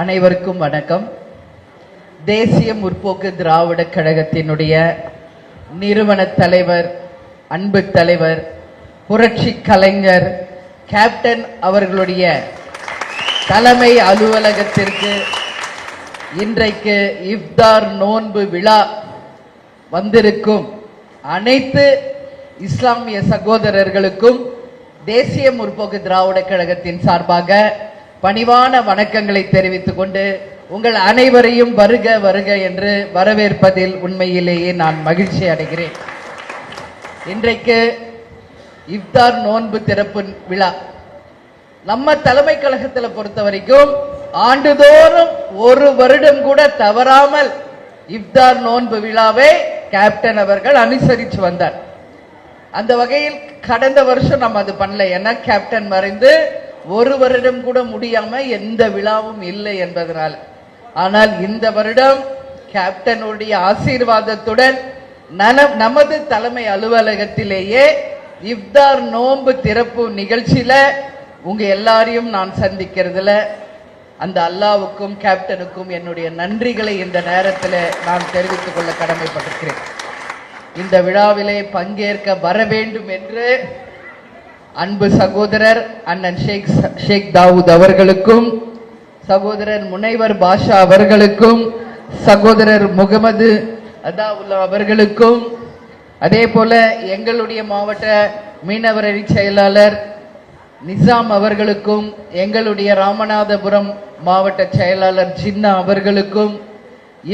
அனைவருக்கும் வணக்கம். தேசிய முற்போக்கு திராவிட கழகத்தினுடைய நிறுவன தலைவர், அன்பு தலைவர், புரட்சி கலைஞர் கேப்டன் அவர்களுடைய தலைமை அலுவலகத்திற்கு இன்றைக்கு இஃப்தார் நோன்பு விழா வந்திருக்கும் அனைத்து இஸ்லாமிய சகோதரர்களுக்கும் தேசிய முற்போக்கு திராவிட கழகத்தின் சார்பாக பணிவான வணக்கங்களை தெரிவித்துக் கொண்டு உங்கள் அனைவரையும் வருக வருக என்று வரவேற்பதில் உண்மையிலேயே நான் மகிழ்ச்சி அடைகிறேன். இன்றைக்கு இஃப்தார் நோன்பு திறப்பு விழா நம்ம தலைமை கழகத்தில் பொறுத்த வரைக்கும் ஆண்டுதோறும் ஒரு வருடம் கூட தவறாமல் இஃப்தார் நோன்பு விழாவை கேப்டன் அவர்கள் அனுசரித்து வந்தார். அந்த வகையில் கடந்த வருஷம் நம்ம அது பண்ணல. ஏன்னா கேப்டன் மறைந்து ஒரு வருடம் கூட முடியாம எந்த விழாவும் இல்லை என்பதனால். ஆனால் இந்த வருடம் கேப்டனுடைய ஆசீர்வாதத்துடன் நமது தலைமை அலுவலகத்திலேயே இஃப்தார் நோன்பு திறப்பு நிகழ்ச்சியில உங்க எல்லாரையும் நான் சந்திக்கிறதுல அந்த அல்லாவுக்கும் கேப்டனுக்கும் என்னுடைய நன்றிகளை இந்த நேரத்தில் நான் தெரிவித்துக் கொள்ள கடமைப்பட்டிருக்கிறேன். இந்த விழாவிலே பங்கேற்க வர வேண்டும் என்று அன்பு சகோதரர் அண்ணன் ஷேக் தாவூத் அவர்களுக்கும், சகோதரர் முனைவர் பாஷா அவர்களுக்கும், சகோதரர் முகமது அதாவுல்லா அவர்களுக்கும், அதே போல எங்களுடைய மாவட்ட மீனவர் அணி செயலாளர் நிசாம் அவர்களுக்கும், எங்களுடைய ராமநாதபுரம் மாவட்ட செயலாளர் ஜின்னா அவர்களுக்கும்,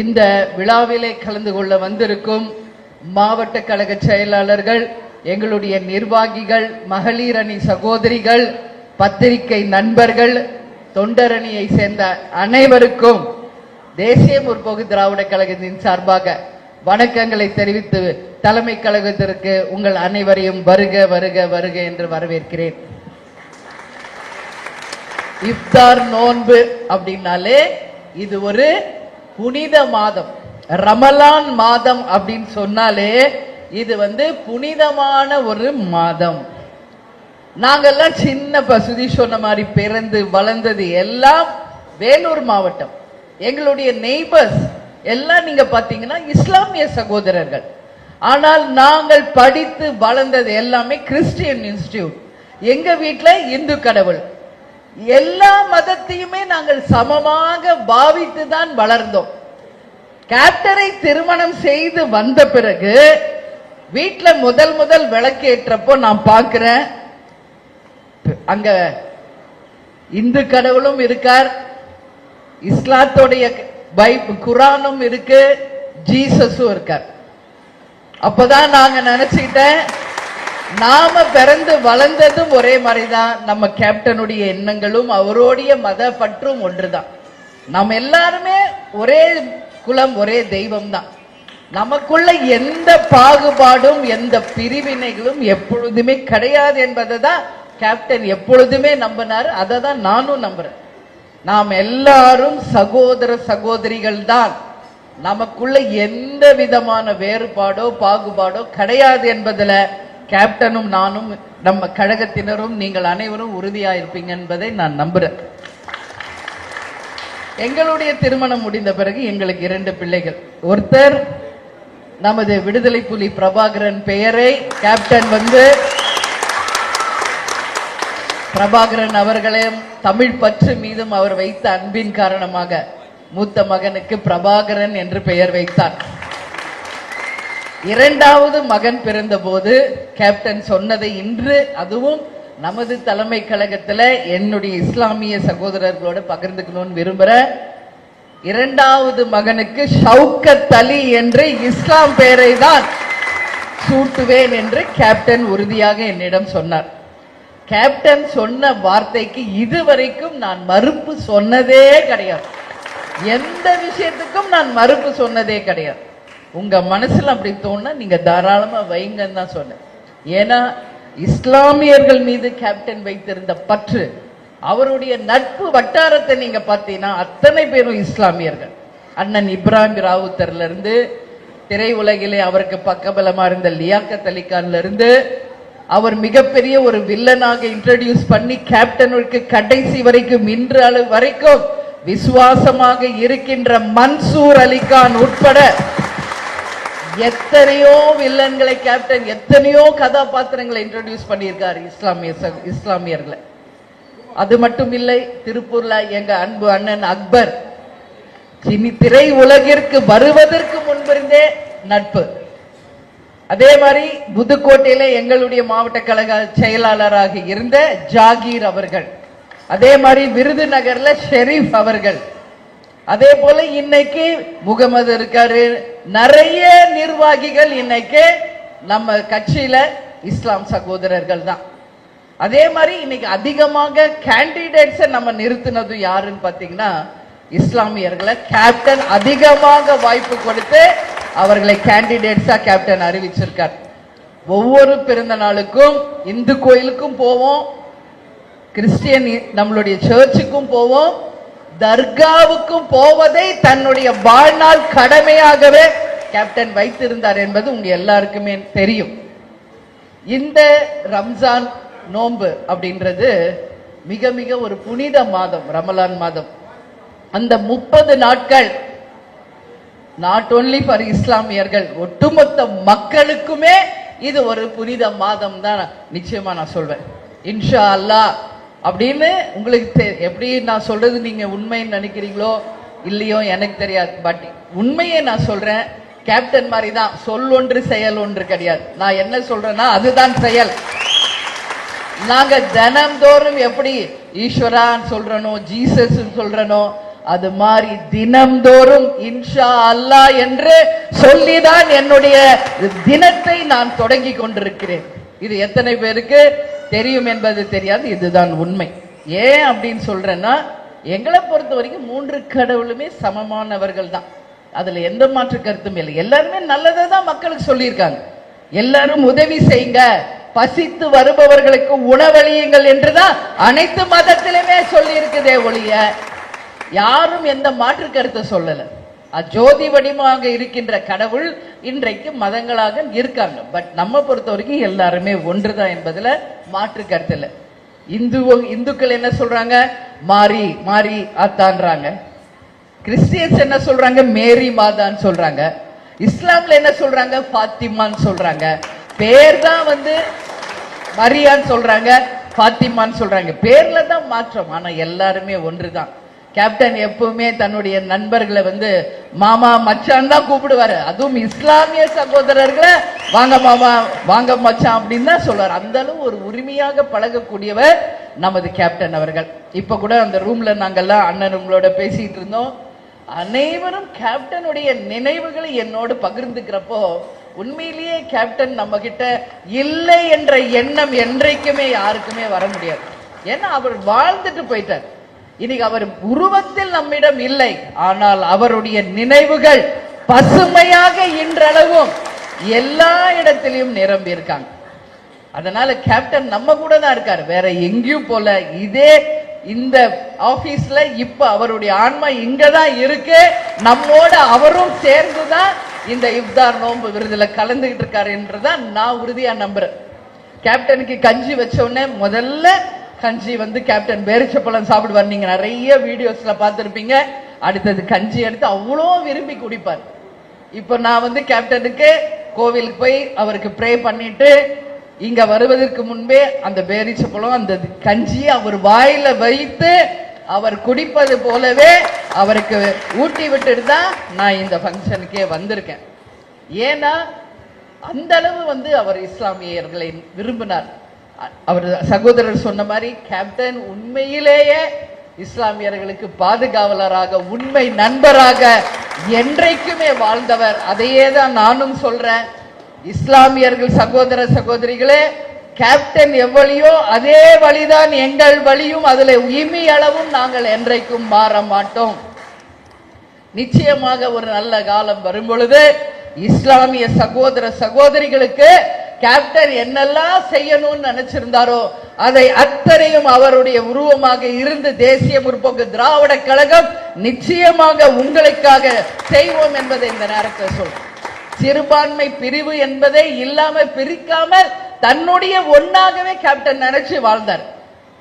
இந்த விழாவிலே கலந்து கொள்ள வந்திருக்கும் மாவட்ட கழக செயலாளர்கள், எங்களுடைய நிர்வாகிகள், மகளிர் அணி சகோதரிகள், பத்திரிகை நண்பர்கள், தொண்டரணியை சேர்ந்த அனைவருக்கும் தேசிய முற்போக்கு திராவிட கழகத்தின் சார்பாக வணக்கங்களை தெரிவித்து தலைமை கழகத்திற்கு உங்கள் அனைவரையும் வருக வருக வருக என்று வரவேற்கிறேன். இஃப்தார் நோன்பு அப்படின்னாலே இது ஒரு புனித மாதம். ரமலான் மாதம் அப்படின்னு சொன்னாலே இது புனிதமான ஒரு மாதம். நாங்கெல்லாம் சின்ன பசுதி சொன்ன மாதிரி பிறந்து வளர்ந்தது எல்லாம் வேலூர் மாவட்டம். எங்களுடைய நெய்பர்ஸ் எல்லாம் நீங்க பாத்தீங்கன்னா இஸ்லாமிய சகோதரர்கள். ஆனால் நாங்கள் படித்து வளர்ந்தது எல்லாமே கிறிஸ்டியன் இன்ஸ்டிடியூட். எங்க வீட்டுல இந்து கடவுள். எல்லா மதத்தையுமே நாங்கள் சமமாக பாவித்து தான் வளர்ந்தோம். கேப்டனை திருமணம் செய்து வந்த பிறகு வீட்டுல முதல் விளக்கேற்றப்போ நான் பார்க்கிறேன், அங்க இந்து கடவுளும் இருக்கார், இஸ்லாத்தோடைய குரானும் இருக்கு, ஜீசஸும் இருக்கார். அப்பதான் நாங்க நினைச்சுக்கிட்டேன், நாம பிறந்து வளர்ந்ததும் ஒரே மாதிரிதான், நம்ம கேப்டனுடைய எண்ணங்களும் அவருடைய மத பற்றும் ஒன்றுதான். நம்ம எல்லாருமே ஒரே குலம், ஒரே தெய்வம் தான். நமக்குள்ள எந்த பாகுபாடும் எந்த பிரிவினைகளும் எப்பொழுதுமே கிடையாது என்பதை தான் கேப்டன் எப்பொழுதுமே நம்பினார். அதை தான் நானும் நம்புறேன். நாம் எல்லாரும் சகோதர சகோதரிகள் தான். நமக்குள்ள எந்த விதமான வேறுபாடோ பாகுபாடோ கிடையாது என்பதில் கேப்டனும் நானும் நம்ம கழகத்தினரும் நீங்கள் அனைவரும் உறுதியாக இருப்பீங்க என்பதை நான் நம்புறேன். எங்களுடைய திருமணம் முடிந்த பிறகு எங்களுக்கு 2 பிள்ளைகள். ஒருத்தர் நமது விடுதலை புலி பிரபாகரன் பெயரை கேப்டன் பிரபாகரன் அவர்களையும் தமிழ் பற்று மீதும் அவர் வைத்த அன்பின் காரணமாக மூத்த மகனுக்கு பிரபாகரன் என்று பெயர் வைத்தார். 2வது மகன் பிறந்த போது கேப்டன் சொன்னதை இன்று அதுவும் நமது தலைமை கழகத்தில் என்னுடைய இஸ்லாமிய சகோதரர்களோடு பகிர்ந்துக்கணும்னு விரும்புற, 2வது மகனுக்கு ஷவுக்கத் அலி என்று இஸ்லாம் பெயரை தான் சூட்டுவேன் என்று கேப்டன் உறுதியாக என்னிடம் சொன்னார். கேப்டன் சொன்ன வார்த்தைக்கு இதுவரைக்கும் நான் மறுப்பு சொன்னதே கிடையாது. எந்த விஷயத்துக்கும் நான் மறுப்பு சொன்னதே கிடையாது. உங்க மனசுல அப்படி தோணுனா நீங்க தாராளமா வைங்கன்னு தான் சொன்னேன். ஏன்னா இஸ்லாமியர்கள் மீது கேப்டன் வைத்திருந்த பற்று, அவருடைய நட்பு வட்டாரத்தை நீங்க பார்த்தீங்கன்னா அத்தனை பேரும் இஸ்லாமியர்கள். அண்ணன் இப்ராஹிம் ராவுத்தர்ல இருந்து, திரையுலகிலே அவருக்கு பக்கபலமா இருந்த லியாக்கத் அலிகான்ல இருந்து, அவர் மிகப்பெரிய ஒரு வில்லனாக இன்ட்ரோடியூஸ் பண்ணி கேப்டனுக்கு கடைசி வரைக்கும் இன்று அளவு வரைக்கும் விசுவாசமாக இருக்கின்ற மன்சூர் அலிகான் உட்பட எத்தனையோ வில்லன்களை கேப்டன் எத்தனையோ கதாபாத்திரங்களை இன்ட்ரோடியூஸ் பண்ணியிருக்காரு இஸ்லாமியர்களை. அது மட்டும் இல்லை, திருப்பூர்ல எங்க அன்பு அண்ணன் அக்பர் திரை உலகிற்கு வருவதற்கு முன்பிருந்தே நட்பு. அதே மாதிரி புதுக்கோட்டையில எங்களுடைய மாவட்ட கழக செயலாளராக இருந்த ஜாகீர் அவர்கள், அதே மாதிரி விருதுநகர்ல ஷெரீப் அவர்கள், அதே போல இன்னைக்கு முகமது இருக்காரு. நிறைய நிர்வாகிகள் இன்னைக்கு நம்ம கட்சியில இஸ்லாம் சகோதரர்கள் தான். அதே மாதிரி இன்னைக்கு அதிகமாக கேண்டிடேட்ஸை நம்ம நிறுத்தினது யாருன்னு பாத்தீங்கன்னா இஸ்லாமியர்களை கேப்டன் அதிகமாக வாய்ப்பு கொடுத்து அவர்களை கேண்டிடேட்ஸா கேப்டன் அறிவிச்சிருக்கார். ஒவ்வொரு பிறந்த நாளுக்கும் இந்து கோயிலுக்கும் போவோம், கிறிஸ்டியன் நம்மளுடைய சர்ச்சுக்கும் போவோம், தர்காவுக்கும் போவதை தன்னுடைய வாழ்நாள் கடமையாகவே கேப்டன் வைத்திருந்தார் என்பது உங்க எல்லாருக்குமே தெரியும். இந்த ரம்ஜான் நோன்பு அப்படின்றது மிக மிக ஒரு புனித மாதம், ரமலான் மாதம். அந்த 30 நாட்கள் நாட் ஓன்லி ஃபார் இஸ்லாமியர்கள், ஒட்டுமொத்த மக்களுக்குமே இது ஒரு புனித மாதம் தான் நிச்சயமா நான் சொல்வேன். இன்ஷா அல்லாஹ் அப்படின்னு உங்களுக்கு எப்படி நான் சொல்றது நீங்க உண்மைன்னு நினைக்கிறீங்களோ இல்லையோ எனக்கு தெரியாது. பட் உண்மையை நான் சொல்றேன், கேப்டன் மாதிரி தான், சொல் ஒன்று செயல் ஒன்று கிடையாது. நான் என்ன சொல்றேன்னா அதுதான் செயல். நாங்க தினம்தோறும் எப்படி ஈஸ்வரான்னு சொல்றனோ ஜீசஸ் சொல்றனோ அது மாதிரி தினம்தோறும் இன்ஷா அல்லாஹ் என்று சொல்லிதான் என்னுடைய தினத்தை நான் தொடங்கி கொண்டிருக்கிறேன். இது எத்தனை பேருக்கு தெரியும் என்பது தெரியாது, இதுதான் உண்மை. ஏன் அப்படின்னு சொல்றேன்னா எங்களை பொறுத்த வரைக்கும் 3 கடவுளுமே சமமானவர்கள் தான், அதுல எந்த மாற்று கருத்தும் இல்லை. எல்லாருமே நல்லதை தான் மக்களுக்கு சொல்லியிருக்காங்க. எல்லாரும் உதவி செய்யுங்க, பசித்து வருபவர்களுக்கு உணவளியுங்கள் என்றுதான் அனைத்து மதத்திலுமே சொல்லி இருக்குதே ஒழிய யாரும் எந்த மாற்று கருத்தை சொல்லல. ஜோதி வடிவமாக இருக்கின்ற கடவுள் இன்றைக்கு மதங்களாக இருக்காங்க. பட் நம்ம பொறுத்த வரைக்கும் எல்லாருமே ஒன்றுதான் என்பதுல மாற்று கருத்து இல்லை. இந்துக்கள் என்ன சொல்றாங்க, மாரி மாரி ஆத்தான்றாங்க. கிறிஸ்டியன்ஸ் என்ன சொல்றாங்க, மேரி மாதான்னு சொல்றாங்க. இஸ்லாம்ல என்ன சொல்றாங்க, பாத்திமான்னு சொல்றாங்க. பேர் தான் மரியான்னு சொல்றாங்க, பாத்திமான்னு சொல்றாங்க. பேர்ல தான் மாற்றம், ஆனா எல்லாருமே ஒன்றுதான். கேப்டன் எப்பவுமே தன்னுடைய நண்பர்களை மாமா மச்சான் தான் கூப்பிடுவாரு. அதுவும் இஸ்லாமிய சகோதரர்களை வாங்க மாமா வாங்க மச்சான் அப்படின்னு தான் சொல்றாரு. அந்த அளவு ஒரு உரிமையாக பழகக்கூடியவர் நமது கேப்டன் அவர்கள். இப்ப கூட அந்த ரூம்ல நாங்கெல்லாம் அண்ணனுங்களோட பேசிட்டு இருந்தோம். அனைவரும் கேப்டனுடைய நினைவுகளை என்னோடு பகிர்ந்துக்கிறப்போ உண்மையிலேயே கேப்டன் நம்ம கிட்ட இல்லை என்ற எண்ணம் என்றைக்குமே யாருக்குமே வர முடியாது. ஏன்னா அவர் வாழ்ந்துட்டு போயிட்டார். இன்னைக்கு அவர் உருவத்தில் நம்மிடம் இல்லை, ஆனால் அவருடைய நினைவுகள் பசுமையாக இன்றளவும் எல்லா இடத்திலையும் நிரம்பி இருக்காங்க. அதனால கேப்டன் நம்ம கூட தான் இருக்காரு, வேற எங்கேயும் போல. இதே இந்த ஆபீஸ்ல இப்ப அவருடைய ஆன்மா இங்கதான் இருக்கு, நம்மோட அவரும் சேர்ந்துதான் இந்த இஃப்தார் நோன்பு விருதுல கலந்துகிட்டு இருக்காரு என்றுதான் நான் உறுதியா நம்புறேன். கேப்டனுக்கு கஞ்சி வச்ச உடனே முதல்ல கஞ்சி கேப்டன் பேரிச்சப்பழம் சாப்பிடுவார். நீங்க நிறைய வீடியோஸ்ல பார்த்திருப்பீங்க. அடுத்தது கஞ்சி எடுத்து அவ்வளோ விரும்பி குடிப்பார். இப்ப நான் கேப்டனுக்கு கோவிலுக்கு போய் அவருக்கு ப்ரே பண்ணிட்டு இங்க வருவதற்கு முன்பே அந்த பேரிச்சப்பழம் அந்த கஞ்சியை அவர் வாயில வைத்து அவர் குடிப்பது போலவே அவருக்கு ஊட்டி விட்டுட்டு தான் நான் இந்த ஃபங்க்ஷனுக்கே வந்திருக்கேன். ஏன்னா அந்த அளவு அவர் இஸ்லாமியர்களை விரும்பினார். அவர் சகோதரர் சொன்ன மாதிரி கேப்டன் உண்மையிலேயே இஸ்லாமியர்களுக்கு பாதுகாவலராக உண்மை நண்பராக என்றைக்குமே வாழ்ந்தவர். அதையே தான் நானும் சொல்றேன். இஸ்லாமியர்கள் சகோதர சகோதரிகளே, கேப்டன் எவ்வளியோ அதே வழிதான் எங்கள் வழியும், அதுல இமி அளவும் நாங்கள் என்றைக்கும் மாற மாட்டோம். நிச்சயமாக ஒரு நல்ல காலம் வரும் பொழுது இஸ்லாமிய சகோதர சகோதரிகளுக்கு கேப்டன் என்னெல்லாம் செய்யணும்னு நினைச்சிருந்தாரோ அதை அத்தனையும் அவருடைய உருவமாக இருந்து தேசிய முற்போக்கு திராவிட கழகம் நிச்சயமாக உங்களுக்காக செய்வோம் என்பதை இந்த நேரத்தில் சொல்றேன். சிறுபான்மை பிரிவு என்பதை இல்லாம பிரிக்காமல் தன்னுடைய ஒன்னாகவே கேப்டன் நினைச்சு வாழ்ந்தார்.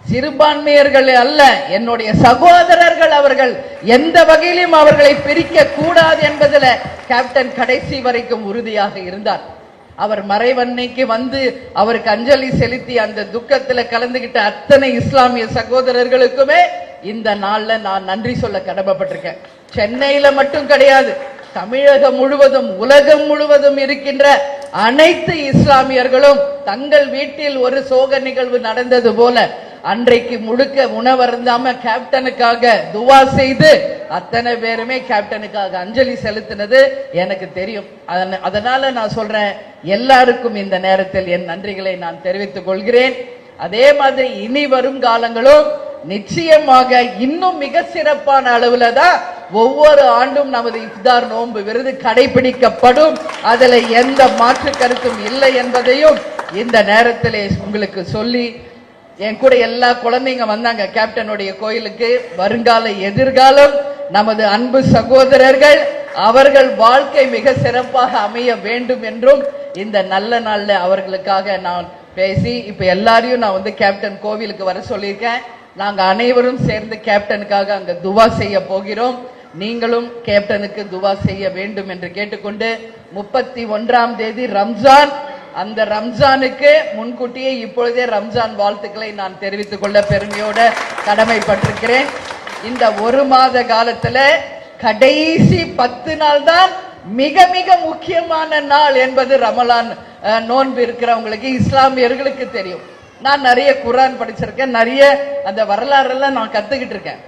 சிறுபான்மையர்கள் அல்ல, என்னுடைய சகோதரர்கள். அவர்கள் எந்த வகையிலும் அவர்களை பிரிக்க கூடாது என்பதில் கேப்டன் கடைசி வரைக்கும் உறுதியாக இருந்தார். அவர் மறைவன்னைக்கு வந்து அவருக்கு அஞ்சலி செலுத்தி அந்த துக்கத்தில் கலந்துகிட்ட அத்தனை இஸ்லாமிய சகோதரர்களுக்குமே இந்த நாள்ல நான் நன்றி சொல்ல கடமைப்பட்டிருக்கேன். சென்னையில மட்டும் கிடையாது, தமிழகம் முழுவதும் உலகம் முழுவதும் இருக்கின்ற அனைத்து இஸ்லாமியர்களும் தங்கள் வீட்டில் ஒரு சோக நிகழ்வு நடந்தது போல அன்றைக்கு முழுக்க உணவருந்தாம கேப்டனுக்காக துவா செய்து அத்தனை பேருமே கேப்டனுக்காக அஞ்சலி செலுத்தினது எனக்கு தெரியும். அதனால நான் சொல்றேன், எல்லாருக்கும் இந்த நேரத்தில் என் நன்றிகளை நான் தெரிவித்துக் கொள்கிறேன். அதே மாதிரி இனி வரும் காலங்களும் நிச்சயமாக இன்னும் மிக சிறப்பான அளவுல தான் ஒவ்வொரு ஆண்டும் நமது இஃப்தார் நோன்பு விருது கடைபிடிக்கப்படும். அதுல எந்த மாற்று கருத்தும் இல்லை என்பதையும் இந்த நேரத்திலே உங்களுக்கு சொல்லி, என் கூட எல்லா குழந்தைங்க வந்தாங்க கேப்டனுடைய கோயிலுக்கு. வருங்கால எதிர்காலம் நமது அன்பு சகோதரர்கள், அவர்கள் வாழ்க்கை மிக சிறப்பாக அமைய வேண்டும் என்றும் இந்த நல்ல நாள்ல அவர்களுக்காக நான் பேசி, இப்ப எல்லாரையும் நான் கேப்டன் கோவிலுக்கு வர சொல்லியிருக்கேன். நாங்க அனைவரும் சேர்ந்து கேப்டனுக்காக அங்க துவா செய்ய போகிறோம். நீங்களும் கேப்டனுக்கு துவா செய்ய வேண்டும் என்று கேட்டுக்கொண்டு, 31ஆம் தேதி ரம்ஜான், அந்த ரம்ஜானுக்கு முன்கூட்டியே இப்பொழுதே ரம்ஜான் வாழ்த்துக்களை நான் தெரிவித்துக் கொள்ள பெருமையோட கடமைப்பட்டிருக்கிறேன். இந்த ஒரு மாத காலத்துல கடைசி 10 நாள் தான் மிக மிக முக்கியமான நாள் என்பது ரமலான் நோன்பு இருக்கிறவங்களுக்கு, இஸ்லாமியர்களுக்கு தெரியும். நான் நிறைய குர்ஆன் படிச்சிருக்கேன், நிறைய அந்த வரலாறு எல்லாம் நான் கத்துக்கிட்டு இருக்கேன்.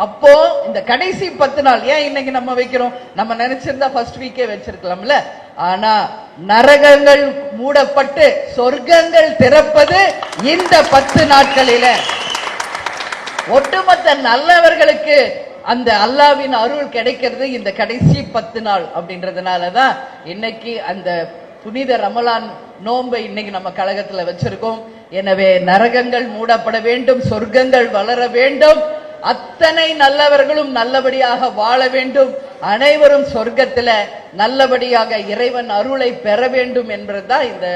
அப்போ இந்த கடைசி 10 நாள் ஏன் இன்னைக்கு நம்ம வைக்கிறோம்? நம்ம நினைச்சிருந்தா ஃபர்ஸ்ட் வீக்கே வச்சிருக்கலாம்ல. ஆனா நரகங்கள் மூடப்பட்டு சொர்க்கங்கள் திறப்பது இந்த 10 நாட்களில. ஒட்டுமொத்த நல்லவர்களுக்கு அந்த அல்லாஹ்வின் அருள் கிடைக்கிறது இந்த கடைசி 10 நாள். அப்படின்றதுனாலதான் இன்னைக்கு அந்த புனித ரமலான் நோன்பை இன்னைக்கு நம்ம கழகத்துல வச்சிருக்கோம். எனவே நரகங்கள் மூடப்பட வேண்டும், சொர்க்கங்கள் வளர வேண்டும், அத்தனை நல்லவர்களும் நல்லபடியாக வாழ வேண்டும், அனைவரும் சொர்க்கத்துல நல்லபடியாக இறைவன் அருளை பெற வேண்டும் என்பதுதான் இந்த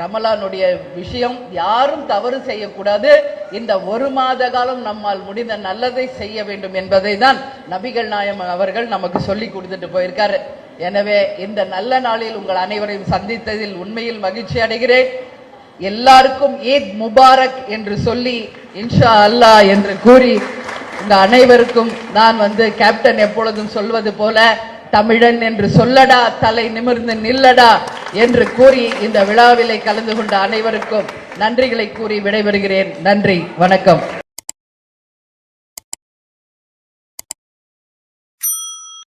ரமலானுடைய விஷயம். யாரும் தவறு செய்யக்கூடாது. இந்த ஒரு மாத காலம் நம்மால் முடிந்த நல்லதை செய்ய வேண்டும் என்பதை தான் நபிகள் நாயகம் அவர்கள் நமக்கு சொல்லி கொடுத்துட்டு போயிருக்காரு. எனவே இந்த நல்ல நாளில் உங்கள் அனைவரையும் சந்தித்ததில் உண்மையில் மகிழ்ச்சி அடைகிறேன். எல்லாருக்கும் ஈத் முபாரக் என்று சொல்லி இன்ஷா அல்லாஹ் என்று கூறி, உங்க அனைவருக்கும் நான் கேப்டன் எப்பொழுதும் சொல்வது போல, தமிழன் என்று சொல்லடா, தலை நிமிர்ந்து நில்லடா என்று கூறி இந்த விழாவிலே கலந்து கொண்ட அனைவருக்கும் நன்றிகளை கூறி விடைபெறுகிறேன். நன்றி, வணக்கம்.